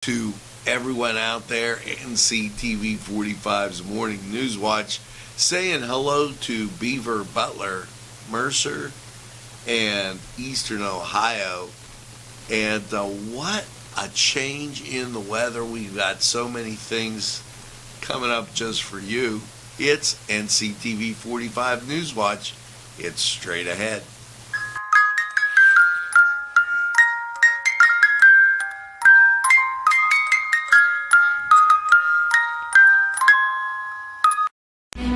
To everyone out there, Nctv45's Morning Newswatch, saying hello to Beaver, Butler, Mercer, and Eastern Ohio. And what a change in the weather. We've got so many things coming up just for you. It's Nctv45 Newswatch. It's straight ahead.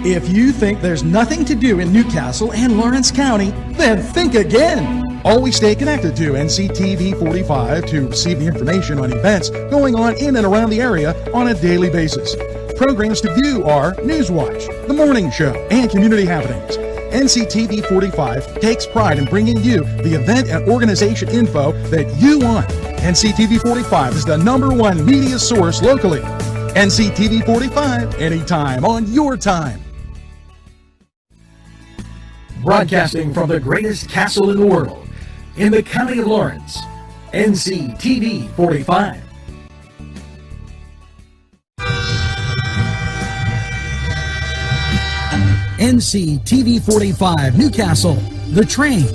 If you think there's nothing to do in Newcastle and Lawrence County, then think again. Always stay connected to NCTV45 to receive the information on events going on in and around the area on a daily basis. Programs to view are Newswatch, The Morning Show, and Community Happenings. NCTV45 takes pride in bringing you the event and organization info that you want. NCTV45 is the #1 media source locally. NCTV45, anytime on your time. Broadcasting from the greatest castle in the world, in the county of Lawrence, NCTV45. NCTV45 Newcastle, The Train.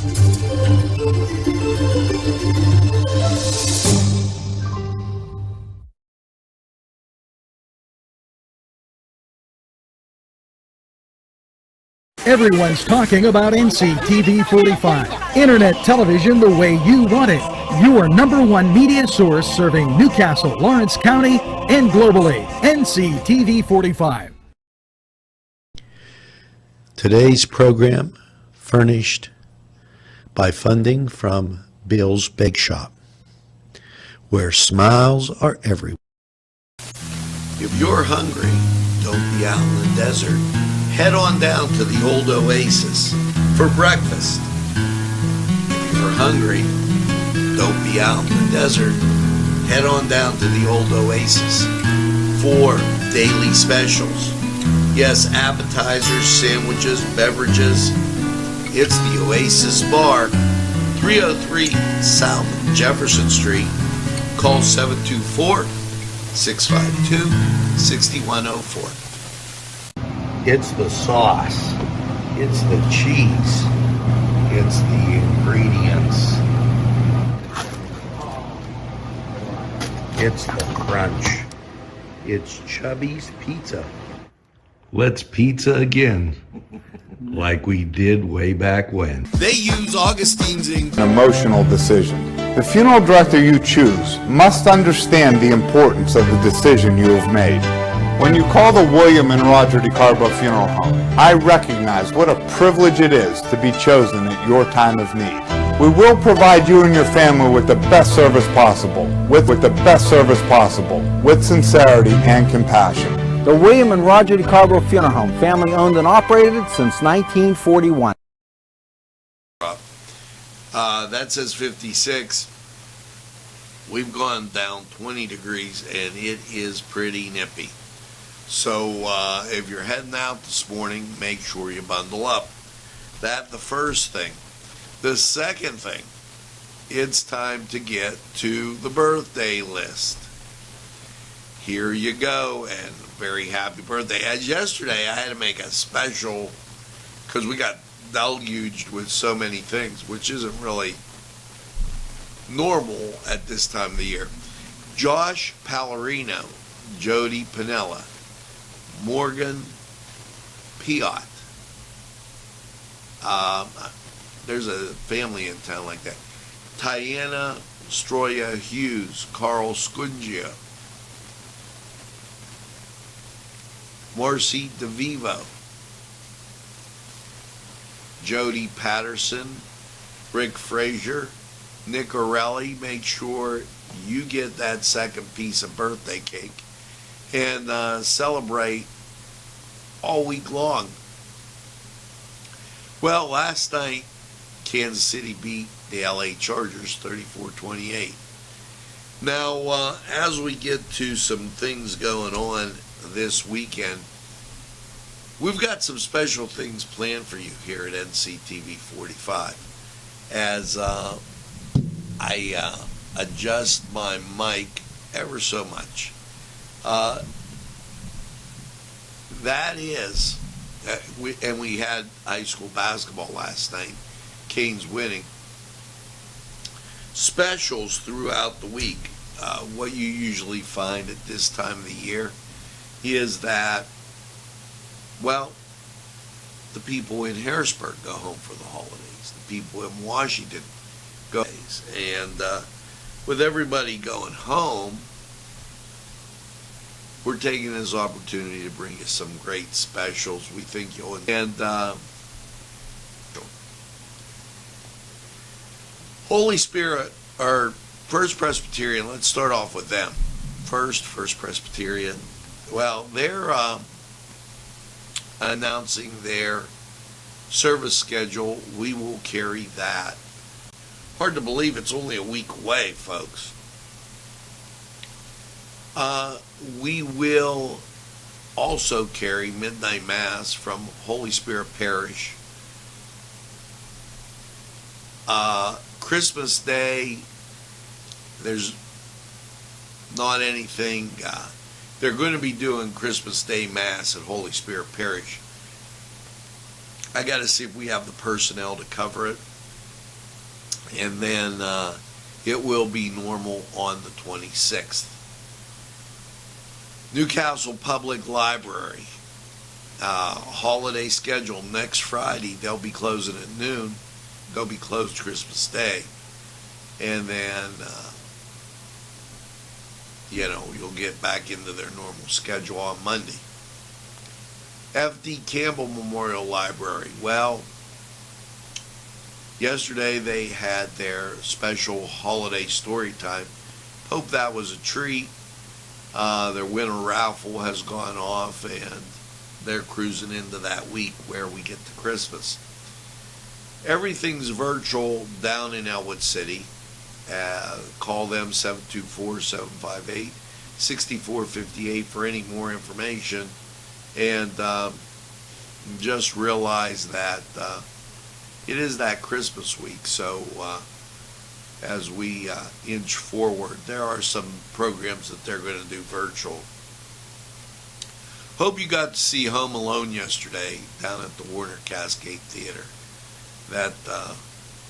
Everyone's talking about NCTV45. Internet television the way you want it. Your #1 media source serving Newcastle, Lawrence County, and globally. NCTV45. Today's program furnished by funding from Bill's Bake Shop, where smiles are everywhere. If you're hungry, don't be out in the desert. Head on down to the old Oasis for breakfast. If you're hungry, don't be out in the desert. Head on down to the old Oasis for daily specials. Yes, appetizers, sandwiches, beverages. It's the Oasis Bar, 303 South Jefferson Street. Call 724-652-6104. It's the sauce, it's the cheese, it's the ingredients, it's the crunch, it's Chubby's Pizza. Let's pizza again, like we did way back when. They use Augustine's ink. An emotional decision. The funeral director you choose must understand the importance of the decision you have made. When you call the William and Roger DeCarbo Funeral Home, I recognize what a privilege it is to be chosen at your time of need. We will provide you and your family with the best service possible, with sincerity and compassion. The William and Roger DeCarbo Funeral Home, family owned and operated since 1941. That says 56. We've gone down 20 degrees and it is pretty nippy. So if you're heading out this morning, make sure you bundle up. That's the first thing. The second thing, it's time to get to the birthday list. Here you go, and very happy birthday. As yesterday, I had to make a special, because we got deluged with so many things, which isn't really normal at this time of the year. Josh Pallarino, Jody Pinella, Morgan Piot. There's a family in town like that. Tiana Stroya Hughes, Carl Scungio, Marcy DeVivo, Jody Patterson, Rick Frazier, Nick Orelli. Make sure you get that second piece of birthday cake and celebrate all week long. Well, last night, Kansas City beat the LA Chargers 34-28. Now, as we get to some things going on this weekend, we've got some special things planned for you here at NCTV45. As I adjust my mic ever so much. That is, we had high school basketball last night, Canes winning. Specials throughout the week. What you usually find at this time of the year is that, well, the people in Harrisburg go home for the holidays. The people in Washington go. And with everybody going home, we're taking this opportunity to bring you some great specials. We think you'll. And Holy Spirit, our First Presbyterian, let's start off with them. First Presbyterian. Well, they're announcing their service schedule. We will carry that. Hard to believe it's only a week away, folks. We will also carry Midnight Mass from Holy Spirit Parish. Christmas Day, there's not anything. They're going to be doing Christmas Day Mass at Holy Spirit Parish. I got to see if we have the personnel to cover it. And then it will be normal on the 26th. Newcastle Public Library, holiday schedule next Friday. They'll be closing at noon. They'll be closed Christmas Day. And then, you'll get back into their normal schedule on Monday. F.D. Campbell Memorial Library. Well, yesterday they had their special holiday story time. Hope that was a treat. Their winter raffle has gone off, and they're cruising into that week where we get to Christmas. Everything's virtual down in Elwood City. Call them 724-758-6458 for any more information. And just realize that it is that Christmas week. So as we inch forward, there are some programs that they're going to do virtual. Hope you got to see Home Alone yesterday down at the Warner Cascade Theater. That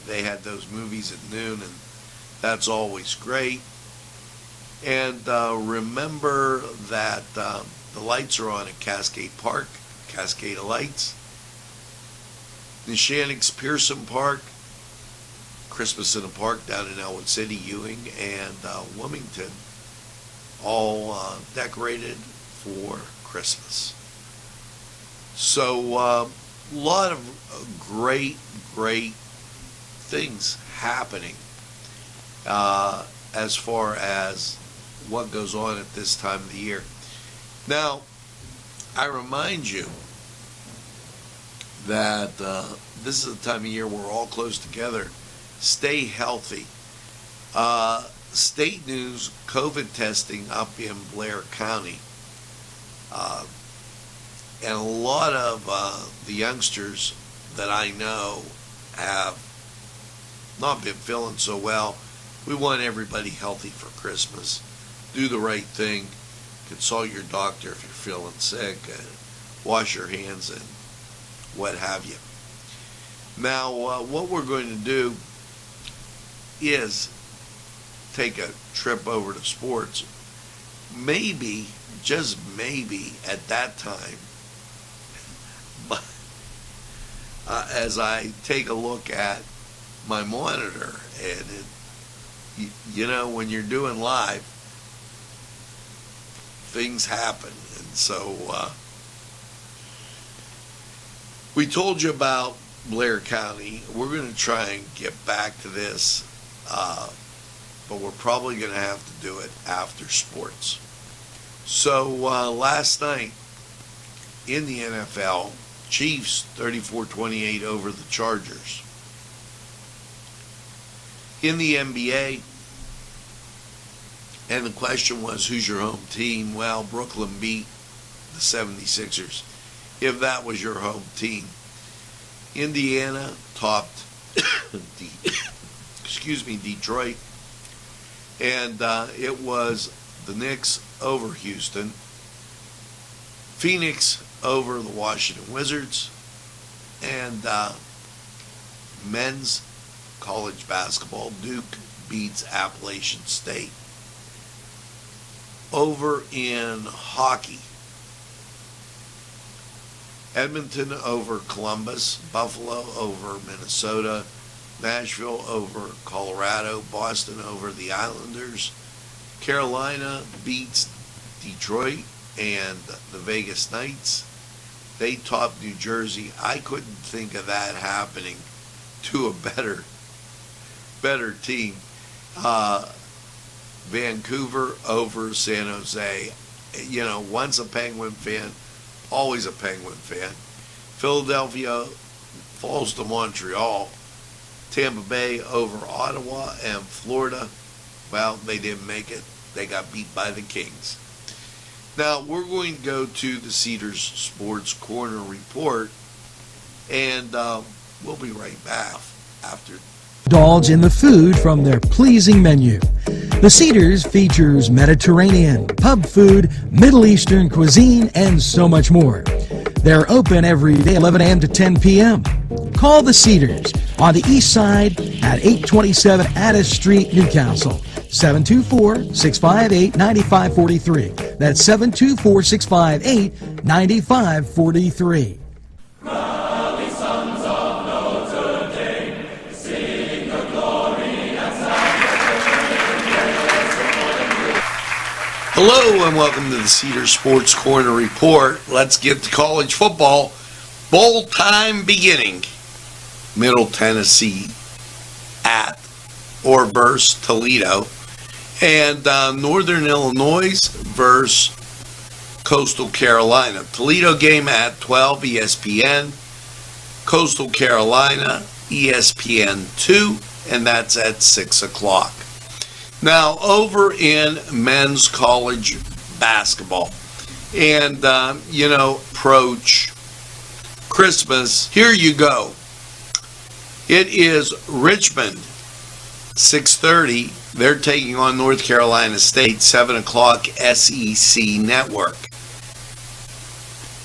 they had those movies at noon, and that's always great. And remember that the lights are on at Cascade Park, Cascade of Lights. Neshannock's Pearson Park, Christmas in a Park down in Elwood City, Ewing, and Wilmington, all decorated for Christmas. So a lot of great things happening as far as what goes on at this time of the year. Now, I remind you that this is the time of year we're all close together. Stay healthy. State news, COVID testing up in Blair County. And a lot of the youngsters that I know have not been feeling so well. We want everybody healthy for Christmas. Do the right thing. Consult your doctor if you're feeling sick. Wash your hands and what have you. Now, what we're going to do is take a trip over to sports. Maybe, just maybe, at that time, as I take a look at my monitor, and when you're doing live, things happen. And so we told you about Blair County. We're going to try and get back to this, but we're probably going to have to do it after sports. So last night in the NFL, Chiefs 34-28 over the Chargers. In the NBA, and the question was, who's your home team? Well, Brooklyn beat the 76ers. If that was your home team. Indiana topped Detroit. And it was the Knicks over Houston, Phoenix over the Washington Wizards, and men's college basketball, Duke beats Appalachian State. Over in hockey, Edmonton over Columbus, Buffalo over Minnesota, Nashville over Colorado, Boston over the Islanders, Carolina beats Detroit and the Vegas Knights. They topped New Jersey. I couldn't think of that happening to a better team. Vancouver over San Jose. You know, once a Penguin fan, always a Penguin fan. Philadelphia falls to Montreal. Tampa Bay over Ottawa, and Florida, well, they didn't make it. They got beat by the Kings. Now, we're going to go to the Cedars Sports Corner report, and we'll be right back after. Indulge in the food from their pleasing menu. The Cedars features Mediterranean, pub food, Middle Eastern cuisine, and so much more. They're open every day, 11 a.m. to 10 p.m. Call the Cedars on the east side at 827 Addis Street, Newcastle. 724-658-9543. That's 724-658-9543. Hello and welcome to the Cedars Sports Corner report. Let's get to college football. Bowl time beginning. Middle Tennessee at or versus Toledo, and Northern Illinois versus Coastal Carolina. Toledo game at 12, ESPN. Coastal Carolina, ESPN 2, and that's at 6 o'clock. Now, over in men's college basketball, and, approach Christmas, here you go. It is Richmond, 6:30. They're taking on North Carolina State, 7 o'clock, SEC Network.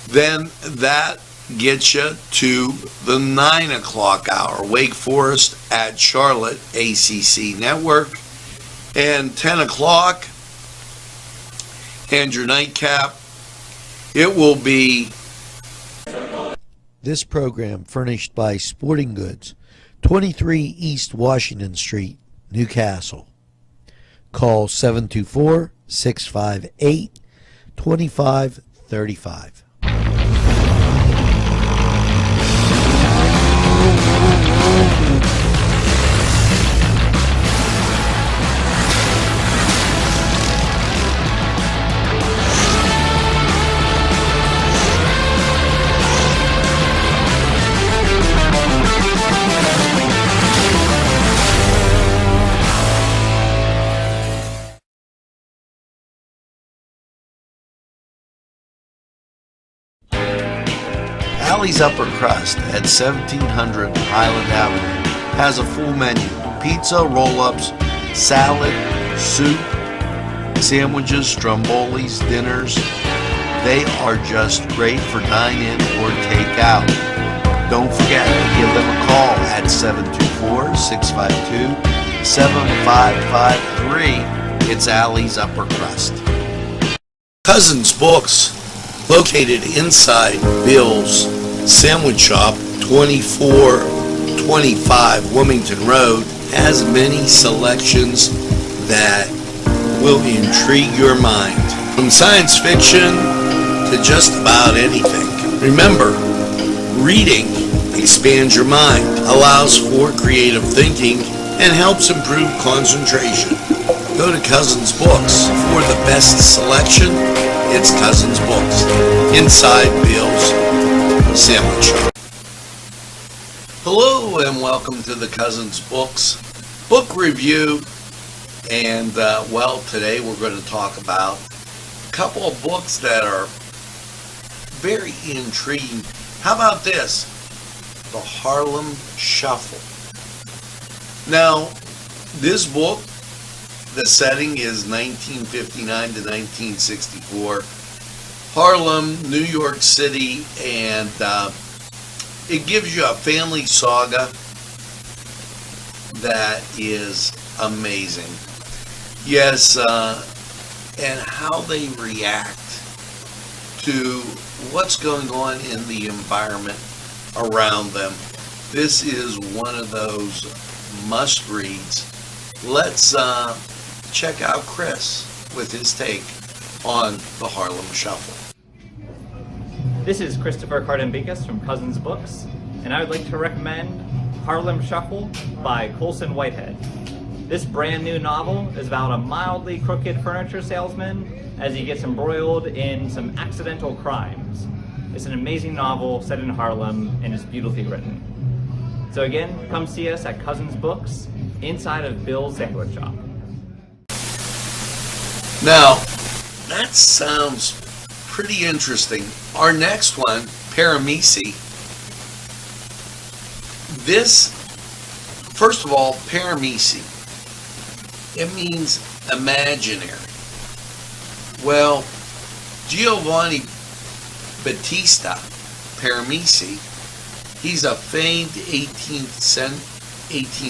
Then that gets you to the 9 o'clock hour. Wake Forest at Charlotte, ACC Network. And 10 o'clock, and your nightcap, it will be. This program furnished by Sporting Goods, 23 East Washington Street, Newcastle. Call 724-658-2535. Alley's Upper Crust at 1700 Highland Avenue has a full menu. Pizza, roll-ups, salad, soup, sandwiches, strombolis, dinners. They are just great for dine-in or take-out. Don't forget to give them a call at 724-652-7553. It's Alley's Upper Crust. Cousins Books, located inside Bill's Sandwich Shop, 2425 Wilmington Road, has many selections that will intrigue your mind. From science fiction to just about anything. Remember, reading expands your mind, allows for creative thinking, and helps improve concentration. Go to Cousins Books for the best selection. It's Cousins Books, inside Bill's Sandwich Shop. Hello and welcome to the Cousins Books book review. And, today we're going to talk about a couple of books that are very intriguing. How about this? The Harlem Shuffle. Now, this book The setting is 1959 to 1964, Harlem, New York City, and it gives you a family saga that is amazing. Yes, and how they react to what's going on in the environment around them. This is one of those must-reads. Let's check out Chris with his take on the Harlem Shuffle. This is Christopher Cardambikas from Cousins Books, and I would like to recommend Harlem Shuffle by Colson Whitehead. This brand new novel is about a mildly crooked furniture salesman as he gets embroiled in some accidental crimes. It's an amazing novel set in Harlem and is beautifully written. So again, come see us at Cousins Books inside of Bill's Sandwich Shop. Now, that sounds pretty interesting. Our next one, Paramisi. This, first of all, Paramisi, it means imaginary. Well, Giovanni Battista Paramisi, he's a famed 18th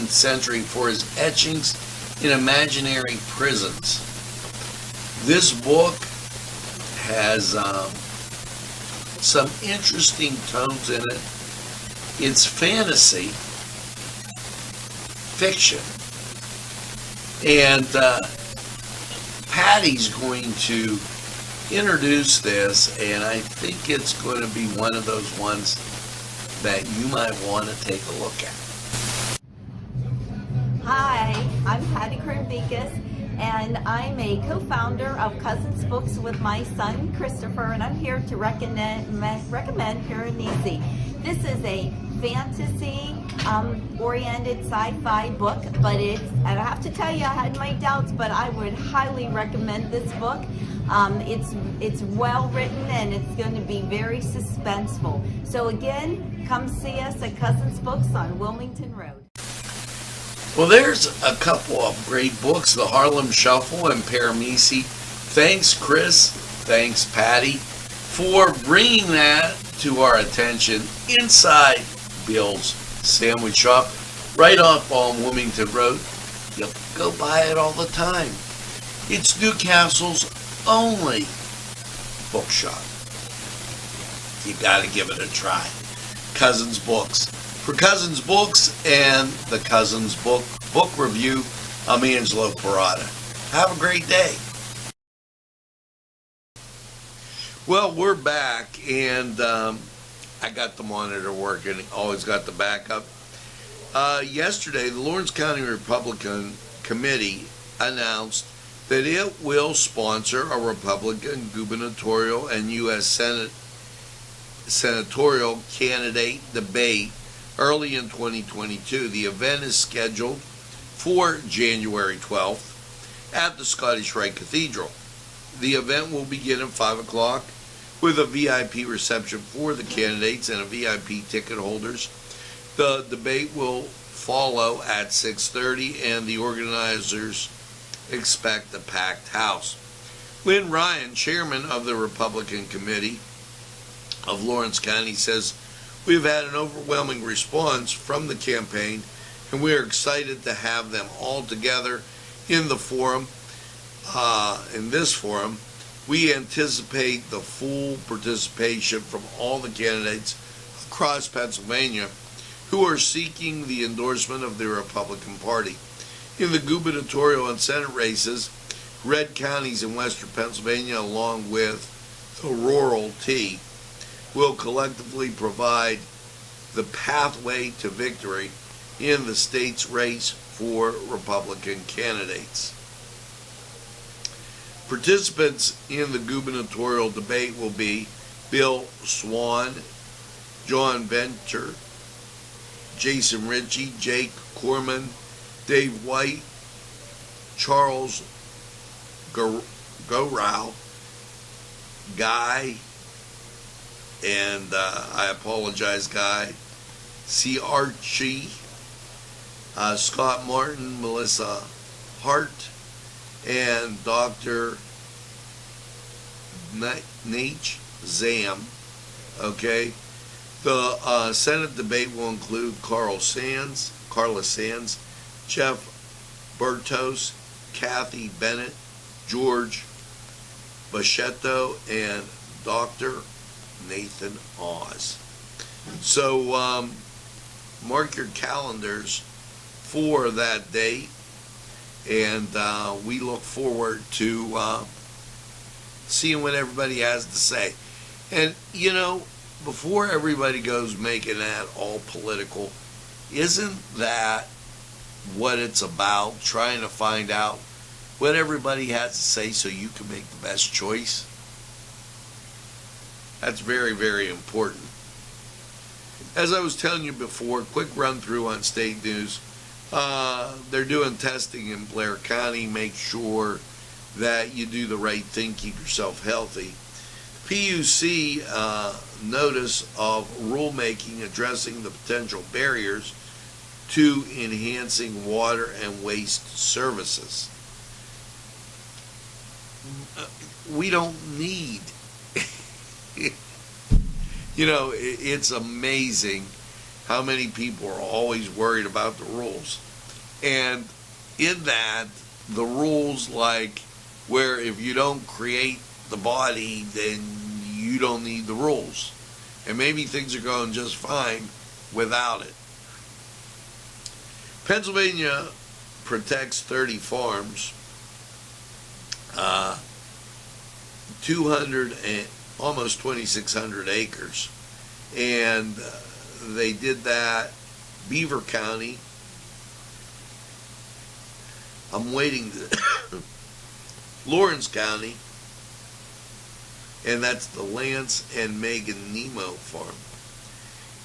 century for his etchings in imaginary prisons. This book has some interesting tones in it. It's fantasy fiction, and Patty's going to introduce this, and I think it's going to be one of those ones that you might want to take a look at. Hi, I'm Patty Cardambikas, and I'm a co-founder of Cousins Books with my son Christopher, and I'm here to recommend Paramisi. This is a fantasy oriented sci-fi book, but and I have to tell you, I had my doubts, but I would highly recommend this book. It's well written, and it's going to be very suspenseful. So again, come see us at Cousins Books on Wilmington Road. Well, there's a couple of great books, The Harlem Shuffle and Paramisi. Thanks, Chris. Thanks, Patty, for bringing that to our attention inside Bill's Sandwich Shop, right off on Wilmington Road. You go by it all the time. It's Newcastle's only bookshop. You got to give it a try. Cousins Books. For Cousins Books and the Cousins Book Review, I'm Angelo Perrotta. Have a great day. Well, we're back, and I got the monitor working. Always got the backup. Yesterday, the Lawrence County Republican Committee announced that it will sponsor a Republican gubernatorial and U.S. Senatorial candidate debate early in 2022. The event is scheduled for January 12th at the Scottish Rite Cathedral. The event will begin at 5 o'clock with a VIP reception for the candidates and a VIP ticket holders. The debate will follow at 6:30, and the organizers expect a packed house. Lynn Ryan, chairman of the Republican Committee of Lawrence County, says, "We've had an overwhelming response from the campaign, and we are excited to have them all together in the forum. In this forum, we anticipate the full participation from all the candidates across Pennsylvania who are seeking the endorsement of the Republican Party. In the gubernatorial and Senate races, red counties in western Pennsylvania, along with the rural T, will collectively provide the pathway to victory in the state's race for Republican candidates. Participants in the gubernatorial debate will be Bill Swan, John Venter, Jason Ritchie, Jake Corman, Dave White, Charles Gorow, Guy, and I apologize, Guy, C. Archie, Scott Martin, Melissa Hart, and Dr. Nate Zam. Okay, the Senate debate will include Carla Sands, Jeff Bertos, Kathy Bennett, George Bachetto, and Dr. Nathan Oz. So mark your calendars for that date, and we look forward to seeing what everybody has to say. And you know, before everybody goes making that all political, isn't that what it's about? Trying to find out what everybody has to say so you can make the best choice. That's very, very important. As I was telling you before, quick run through on state news. They're doing testing in Blair County. Make sure that you do the right thing, keep yourself healthy. PUC notice of rulemaking addressing the potential barriers to enhancing water and waste services. We don't need, you know, it's amazing how many people are always worried about the rules. And in that, the rules like where if you don't create the body, then you don't need the rules. And maybe things are going just fine without it. Pennsylvania protects 30 farms, 200 and almost 2,600 acres. And they did that. Beaver County. I'm waiting to Lawrence County, and that's the Lance and Megan Nemo farm.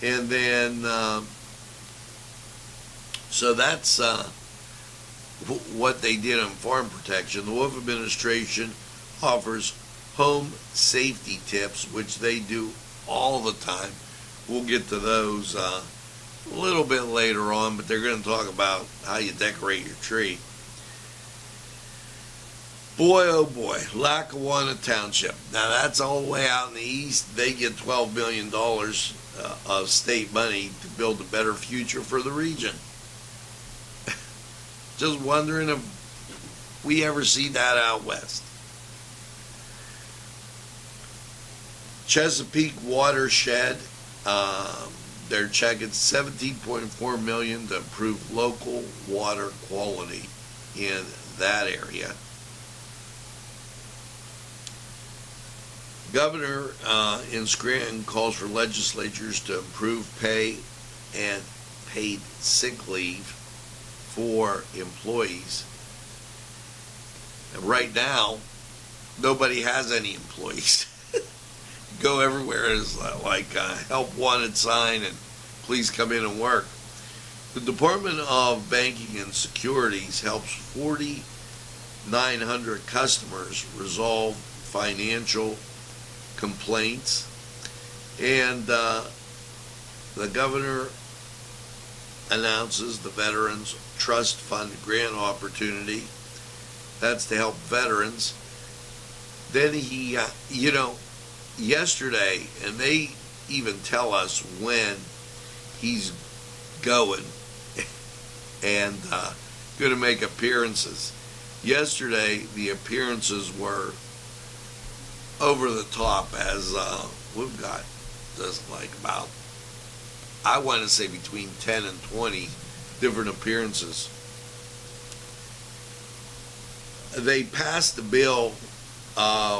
And then, so that's what they did on farm protection. The Wolf administration offers home safety tips, which they do all the time. We'll get to those a little bit later on, but they're going to talk about how you decorate your tree. Boy, oh boy, Lackawanna Township. Now that's all the way out in the east. They get $12 million of state money to build a better future for the region. Just wondering if we ever see that out west. Chesapeake Watershed, they're checking $17.4 million to improve local water quality in that area. Governor in Scranton calls for legislatures to improve pay and paid sick leave for employees. And right now, nobody has any employees. Go everywhere is like a help wanted sign and please come in and work. The Department of Banking and Securities helps 4,900 customers resolve financial complaints, and the governor announces the Veterans Trust Fund grant opportunity. That's to help veterans. Then he, yesterday, and they even tell us when he's going and going to make appearances. Yesterday, the appearances were over the top, as we've got just like about, I want to say between 10 and 20 different appearances. They passed the bill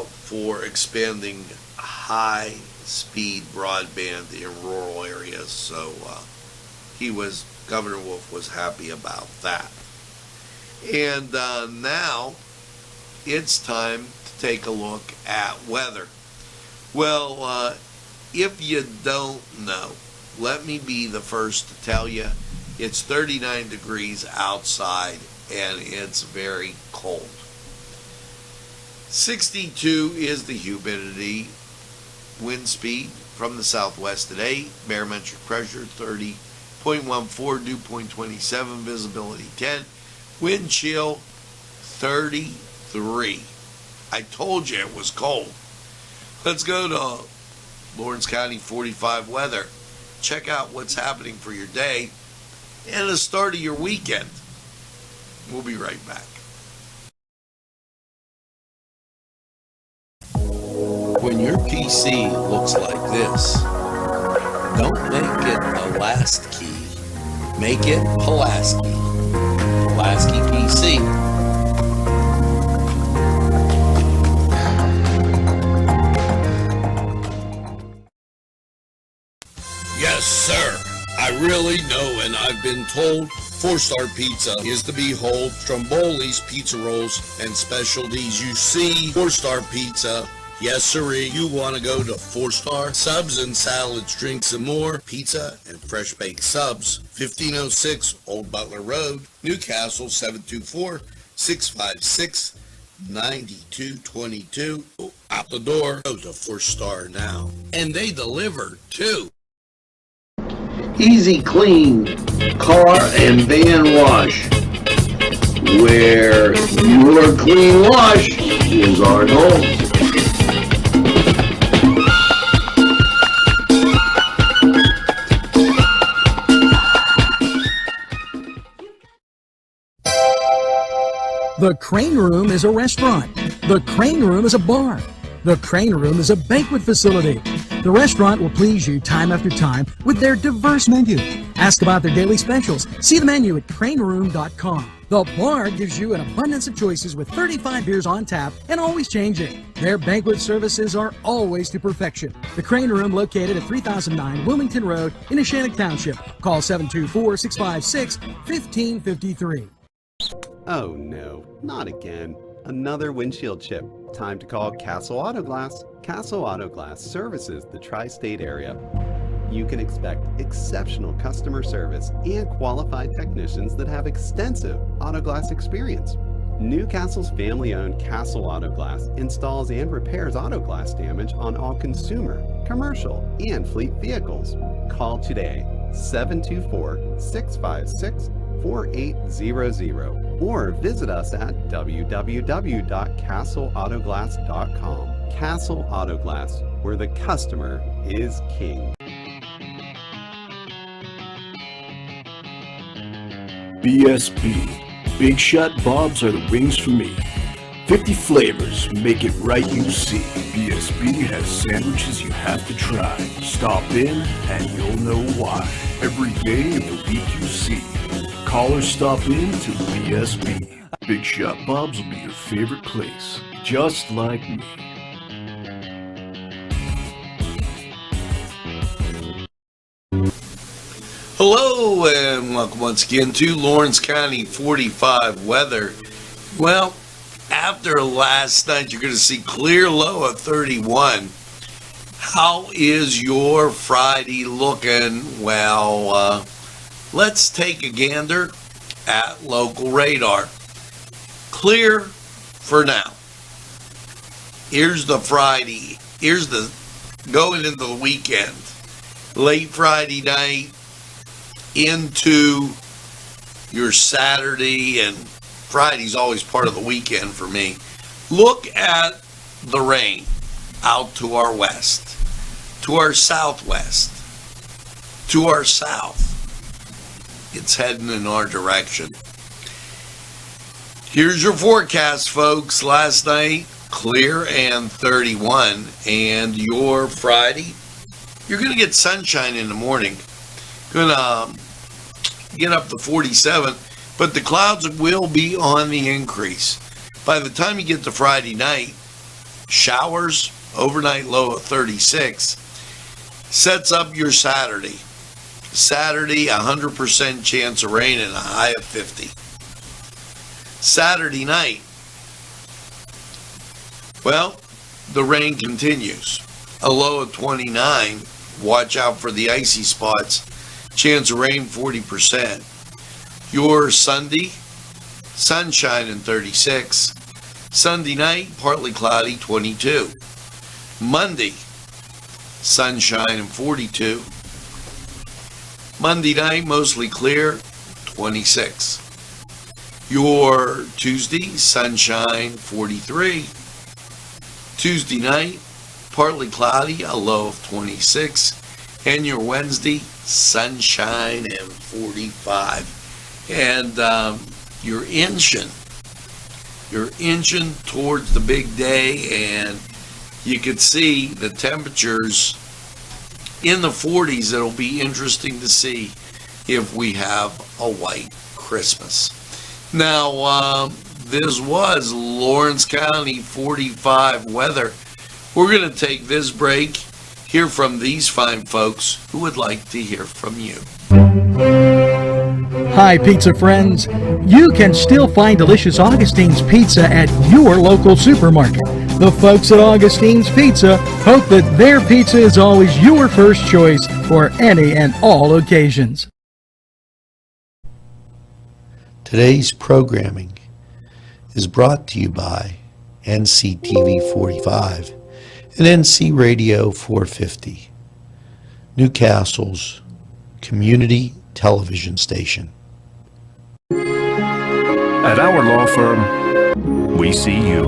for expanding high-speed broadband in rural areas, so Governor Wolf was happy about that. And now it's time to take a look at weather. Well, if you don't know, let me be the first to tell you, it's 39 degrees outside and it's very cold. 62 is the humidity. Wind speed from the southwest at 8. Barometric pressure 30.14. Dew point 27. Visibility 10. Wind chill 30 3. I told you it was cold. Let's go to Lawrence County 45 weather. Check out what's happening for your day and the start of your weekend. We'll be right back. When your PC looks like this, don't make it a last key. Make it Pulaski. Pulaski PC. Yes, sir. I really know, and I've been told 4-star pizza is the behold. Stromboli's Pizza Rolls and Specialties. You see, 4-star pizza. Yes, sirree. You want to go to 4-star subs and salads, drinks, and more. Pizza and fresh baked subs. 1506 Old Butler Road, Newcastle. 724-656-9222. Out the door. Go to 4-star now, and they deliver too. Easy Clean Car and Van Wash, where your clean wash is our goal. The Crane Room is a restaurant. The Crane Room is a bar. The Crane Room is a banquet facility. The restaurant will please you time after time with their diverse menu. Ask about their daily specials. See the menu at craneroom.com. The bar gives you an abundance of choices with 35 beers on tap and always changing. Their banquet services are always to perfection. The Crane Room, located at 3009 Wilmington Road in Neshannock Township. Call 724-656-1553. Oh no, not again. Another windshield chip. Time to call Castle Auto Glass. Castle Auto Glass services the tri-state area. You can expect exceptional customer service and qualified technicians that have extensive auto glass experience. Newcastle's family-owned Castle Auto Glass installs and repairs auto glass damage on all consumer, commercial, and fleet vehicles. Call today, 724-656-4800. Or visit us at www.castleautoglass.com. Castle Auto Glass, where the customer is king. BSB. Big Shot Bobs are the wings for me. 50 flavors, make it right, you see. BSB has sandwiches you have to try. Stop in and you'll know why. Every day of the week you see. Call or stop in to BSB. Big Shot Bobs will be your favorite place, just like me. Hello and welcome once again to Lawrence County 45 weather. Well, after last night, you're going to see clear low of 31. How is your Friday looking? Well, let's take a gander at local radar. Clear for now. Here's the Friday. Here's the going into the weekend. Late Friday night into your Saturday, and Friday's always part of the weekend for me. Look at the rain out to our west, to our southwest, to our south. It's heading in our direction. Here's your forecast, folks. Last night, clear and 31. And your Friday, you're going to get sunshine in the morning. Going to get up to 47, but the clouds will be on the increase. By the time you get to Friday night, showers, overnight low of 36, sets up your Saturday. Saturday, 100% chance of rain and a high of 50. Saturday night, well, the rain continues. A low of 29. Watch out for the icy spots. Chance of rain, 40%. Your Sunday, sunshine and 36. Sunday night, partly cloudy, 22. Monday, sunshine and 42. Monday night, mostly clear, 26. Your Tuesday, sunshine 43. Tuesday night, partly cloudy, a low of 26. And your Wednesday, sunshine and 45. And you're inching towards the big day, and you could see the temperatures in the 40s. It'll be interesting to see if we have a white Christmas. Now, this was Lawrence County 45 weather. We're going to take this break, hear from these fine folks who would like to hear from you. Hi, pizza friends. You can still find delicious Augustine's Pizza at your local supermarket. The folks at Augustine's Pizza hope that their pizza is always your first choice for any and all occasions. Today's programming is brought to you by Nctv45 and NC Radio 450, Newcastle's community television station. At our law firm, we see you.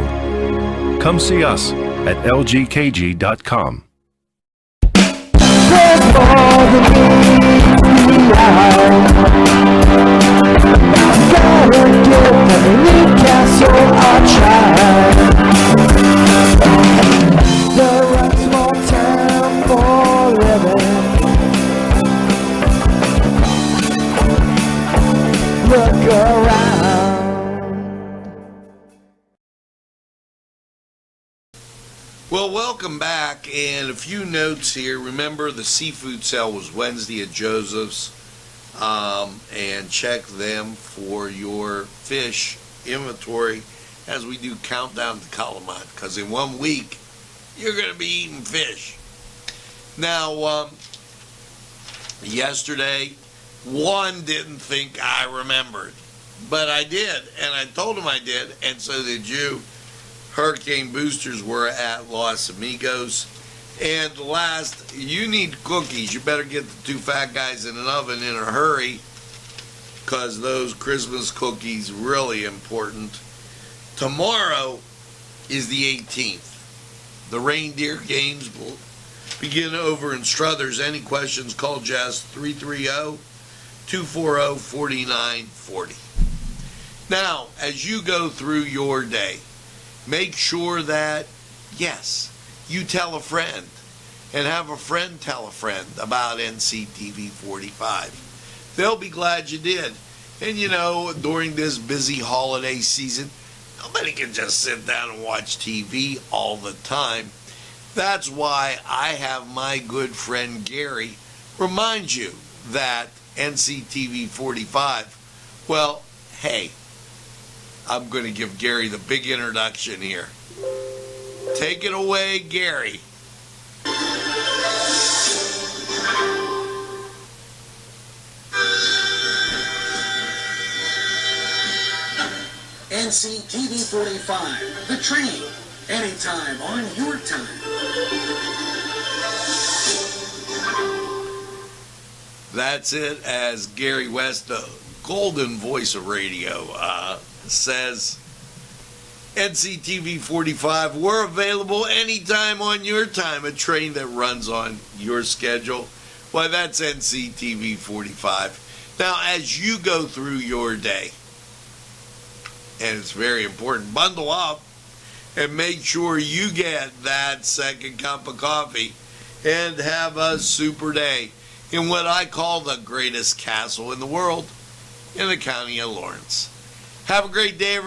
Come see us at lgkg.com. Look around. Well, welcome back, and a few notes here. Remember, the seafood sale was Wednesday at Joseph's, and check them for your fish inventory as we do countdown to Calamont, because in 1 week, you're going to be eating fish. Now, yesterday, one didn't think I remembered, but I did, and I told him I did, and so did you. Hurricane boosters were at Los Amigos. And last, you need cookies. You better get the two fat guys in an oven in a hurry, because those Christmas cookies really important. Tomorrow is the 18th. The reindeer games will begin over in Struthers. Any questions, call Jess 330-240-4940. Now, as you go through your day, make sure that, yes, you tell a friend and have a friend tell a friend about NCTV45. They'll be glad you did. And you know, during this busy holiday season, nobody can just sit down and watch TV all the time. That's why I have my good friend Gary remind you that NCTV45, well, hey, I'm going to give Gary the big introduction here. Take it away, Gary. NCTV45, the train, anytime on your time. That's it, as Gary West, the golden voice of radio, says. NCTV45, we're available anytime on your time, a train that runs on your schedule. Why, that's NCTV45. Now, as you go through your day, and it's very important, bundle up and make sure you get that second cup of coffee and have a super day in what I call the greatest castle in the world, in the county of Lawrence. Have a great day, everybody.